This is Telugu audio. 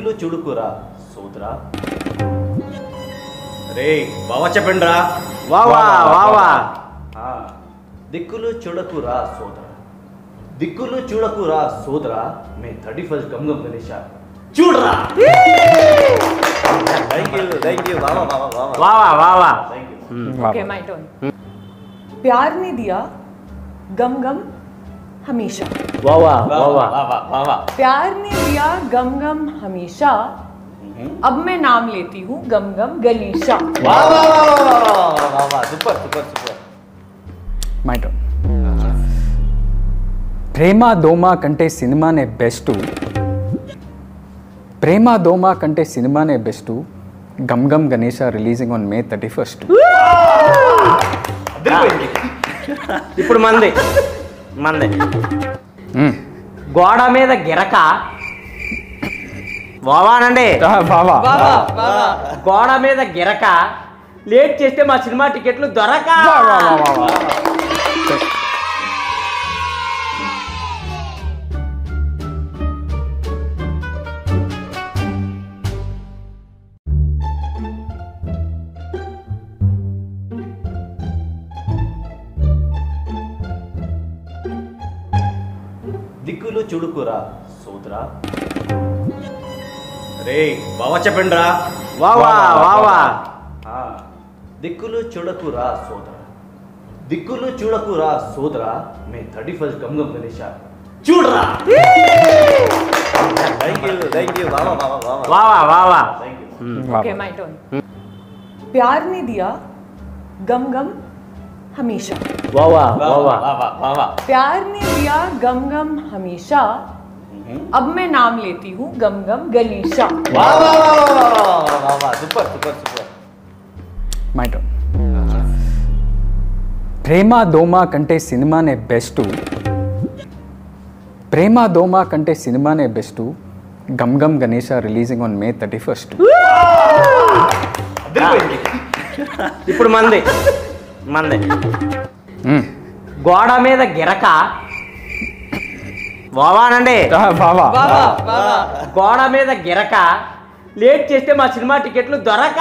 దిక్కులు చూడుకురా సోదరా. రే బావా చెప్పండి రా. వావా వావా. దిక్కులు చూడకురా సోదరా, దిక్కులు చూడకురా సోదరా, మే 31 గమ్ గణేష చూడరా. థ్యాంక్ యూ బావా బావా బావా వావా వావా. Thank you. Okay my turn. प्यार ने दिया गम गम हमेशा. వావా బావా వావా. బావా బావా. प्यार ने दिया गम गम हमेशा, अब मैं नाम लेती हूँ गम गम गलीशा. బావా బావా super super super. My turn. ప్రేమ దోమ కంటే సినిమానే బెస్ట్, ప్రేమ దోమ కంటే సినిమానే best, Gam Gam Ganesha releasing on May 31st. అదిరిపోయింది. ఇప్పుడు మంది గోడ మీద గిరక. వావానండి. బావా గోడ మీద గిరక లేట్ చేస్తే మా సినిమా టికెట్లు దొరక. దిక్కులు చూడుకురా సోదరా. రే బావా చెప్పండి రా. వావా వావా. దిక్కులు చూడకురా సోదరా, దిక్కులు చూడకురా సోదరా, మే 31 గమ్ గణేష చూడరా. థ్యాంక్ యూ బావా బావా బావా వావా వావా. Thank you. Okay my turn. प्यार ने दिया गम गम हमेशा. వావా బావా వావా. బావా బావా. प्यार ने दिया गम गम हमेशा, अब मैं नाम लेती हूँ गम गम गलीशा. బావా బావా super super super. My turn. ప్రేమ దోమ కంటే సినిమానే బెస్ట్, ప్రేమ దోమ కంటే సినిమానే best, Gam Gam Ganesha releasing on May 31st. అదిరిపోయింది. ఇప్పుడు మంది గోడ మీద గిరక. వావానండి. బావా గోడ మీద గిరక లేట్ చేస్తే మా సినిమా టికెట్లు దొరక.